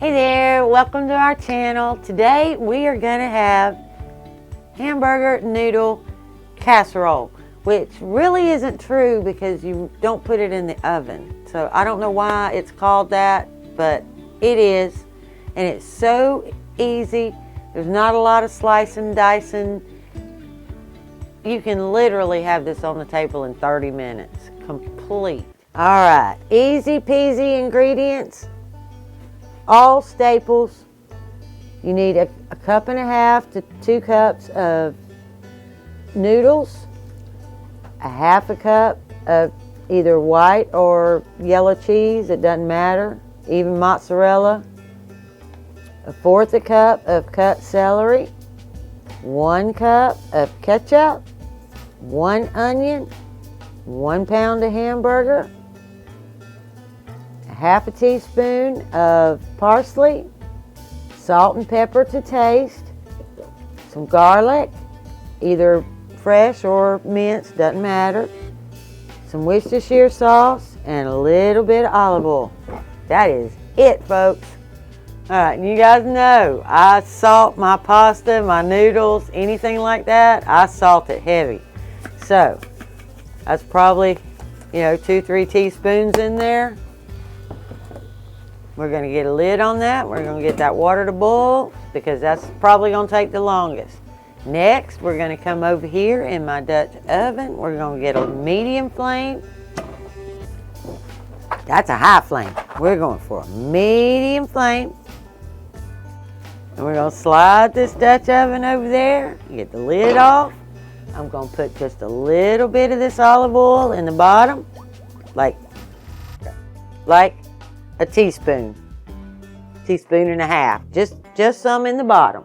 Hey there, welcome to our channel. Today we are going to have Hamburger Noodle Casserole, which really isn't true because you don't put it in the oven. So I don't know why it's called that, but it is. And it's so easy. There's not a lot of slicing, dicing. You can literally have this on the table in 30 minutes, complete. All right, easy peasy ingredients. All staples. You need a cup and a half to 2 cups of noodles, a half a cup of either white or yellow cheese, it doesn't matter, even mozzarella, a 1/4 a cup of cut celery, 1 cup of ketchup, 1 onion, 1 pound of hamburger, half a teaspoon of parsley, salt and pepper to taste, some garlic, either fresh or minced, doesn't matter, some Worcestershire sauce, and a little bit of olive oil. That is it, folks. All right, and you guys know I salt my pasta, my noodles, anything like that, I salt it heavy. So that's probably, 2-3 teaspoons in there. We're going to get a lid on that. We're going to get that water to boil because that's probably going to take the longest. Next, we're going to come over here in my Dutch oven. We're going to get a medium flame. That's a high flame. We're going for a medium flame. And we're going to slide this Dutch oven over there. Get the lid off. I'm going to put just a little bit of this olive oil in the bottom. Like a teaspoon and a half, just some in the bottom.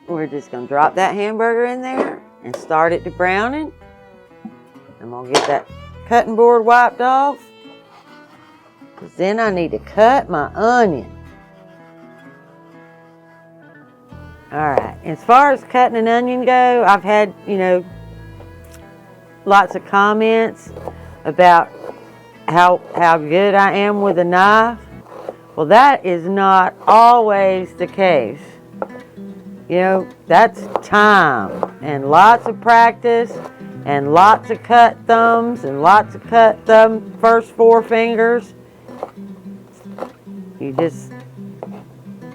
We're just gonna drop that hamburger in there and start it to browning. I'm gonna get that cutting board wiped off, because then I need to cut my onion. All right, as far as cutting an onion go, I've had lots of comments about how good I am with a knife. Well, that is not always the case. That's time and lots of practice and lots of cut thumbs and lots of cut first 4 fingers. You just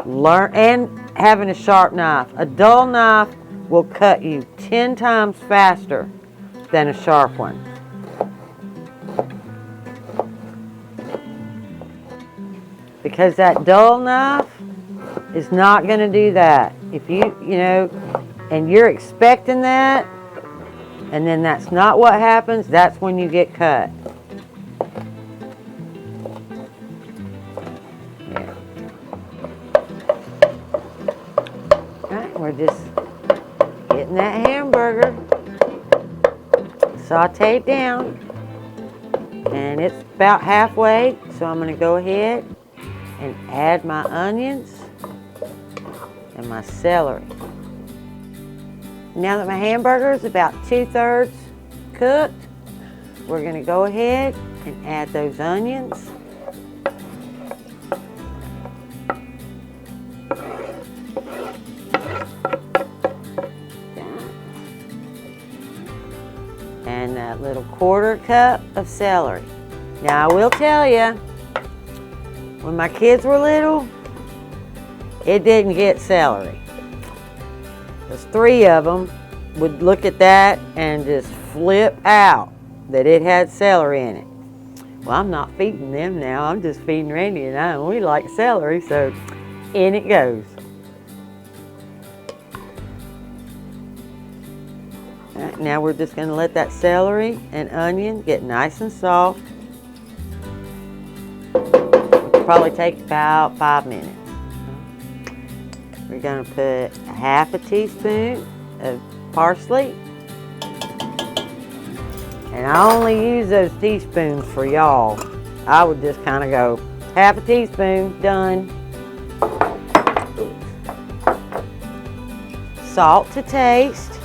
learn, and having a sharp knife. A dull knife will cut you 10 times faster than a sharp one. Because that dull knife is not going to do that. If and you're expecting that, and then that's not what happens, that's when you get cut. Yeah. Alright, we're just getting that hamburger sauteed down, and it's about halfway, so I'm going to go ahead and add my onions and my celery. Now that my hamburger is about 2/3 cooked, we're going to go ahead and add those onions. And that little 1/4 cup of celery. Now I will tell you, when my kids were little, it didn't get celery. Because 3 of them would look at that and just flip out that it had celery in it. Well, I'm not feeding them now. I'm just feeding Randy and I, and we like celery, so in it goes. All right, now we're just going to let that celery and onion get nice and soft. Probably take about 5 minutes. We're going to put a half a teaspoon of parsley. And I only use those teaspoons for y'all. I would just kind of go half a teaspoon, done. Salt to taste.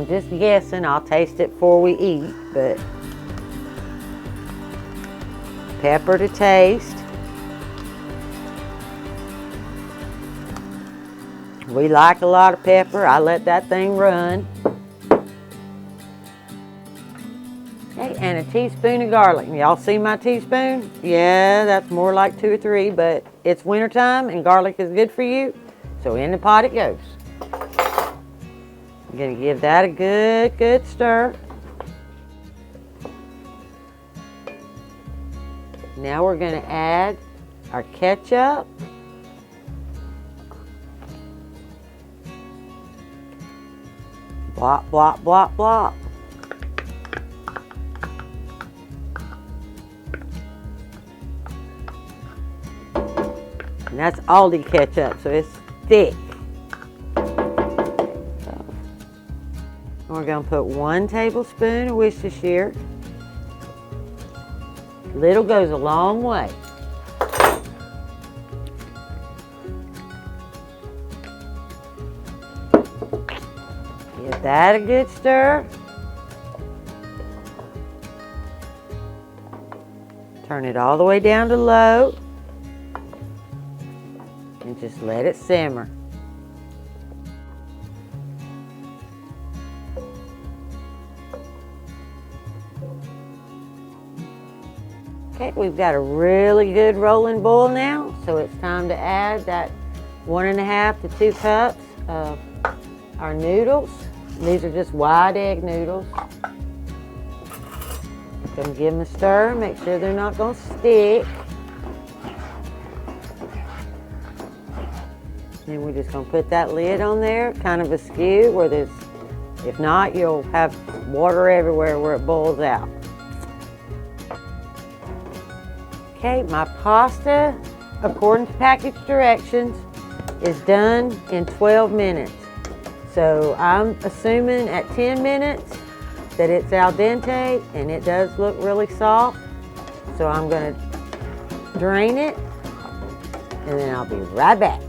I'm just guessing. I'll taste it before we eat, but pepper to taste. We like a lot of pepper. I let that thing run. Okay, and a teaspoon of garlic. Y'all see my teaspoon? Yeah, that's more like 2 or 3, but it's wintertime and garlic is good for you. So in the pot it goes. I'm gonna give that a good stir. Now we're gonna add our ketchup. Blop, blop, blop, blop. And that's Aldi ketchup, so it's thick. We're going to put 1 tablespoon of Worcestershire. Little goes a long way. Give that a good stir. Turn it all the way down to low. And just let it simmer. Okay, we've got a really good rolling boil now, so it's time to add that 1½ to 2 cups of our noodles. These are just wide egg noodles. Gonna give them a stir, make sure they're not gonna stick. Then we're just gonna put that lid on there, kind of askew where there's, if not, you'll have water everywhere where it boils out. Okay, my pasta, according to package directions, is done in 12 minutes. So I'm assuming at 10 minutes that it's al dente, and it does look really soft. So I'm gonna drain it, and then I'll be right back.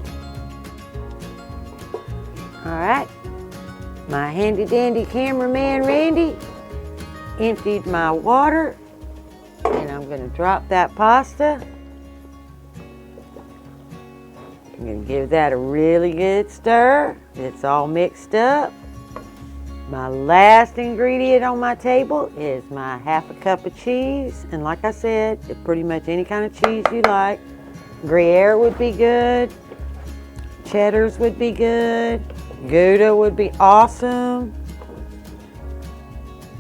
All right, my handy dandy cameraman Randy emptied my water, and I'm gonna drop that pasta. I'm gonna give that a really good stir. It's all mixed up. My last ingredient on my table is my ½ cup of cheese. And like I said, pretty much any kind of cheese you like. Gruyere would be good. Cheddars would be good. Gouda would be awesome.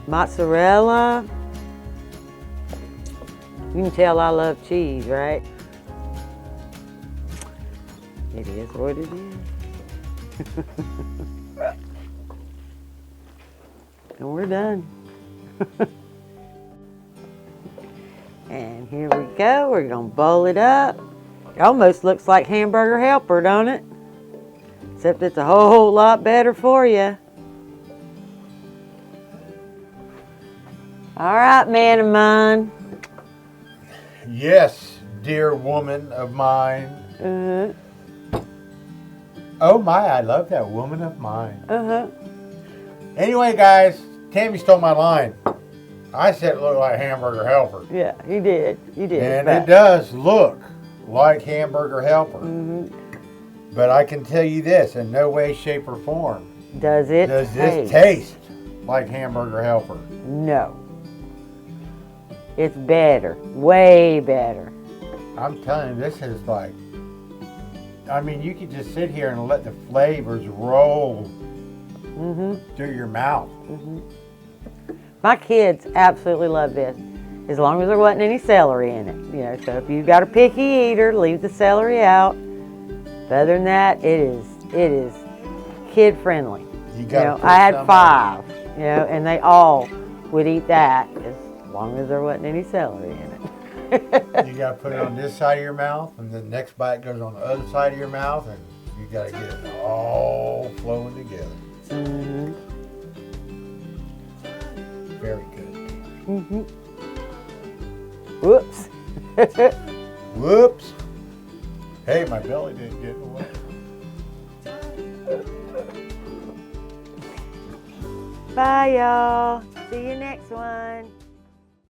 Mozzarella. You can tell I love cheese, right? It is what it is. And we're done. And here we go. We're gonna bowl it up. It almost looks like Hamburger Helper, don't it? Except it's a whole lot better for you. All right, man of mine. Yes, dear woman of mine. Uh-huh. Oh my, I love that woman of mine. Uh-huh. Anyway, guys, Tammy stole my line. I said it looked like Hamburger Helper. Yeah, you did. You did. And it does look like Hamburger Helper. Mm-hmm. But I can tell you this, in no way, shape, or form. Does it Does this taste like Hamburger Helper? No. It's better. Way better. I'm telling you, this is like, I mean, you could just sit here and let the flavors roll through your mouth. Mm-hmm. My kids absolutely love this, as long as there wasn't any celery in it. You know, so if you've got a picky eater, leave the celery out. But other than that, it is kid friendly. I had 5, and they all would eat that as long as there wasn't any celery in it. You got to put it on this side of your mouth, and the next bite goes on the other side of your mouth, and you got to get it all flowing together. Mm-hmm. Very good. Mm-hmm. Whoops. Whoops. Hey, my belly didn't get away. Bye, y'all. See you next one.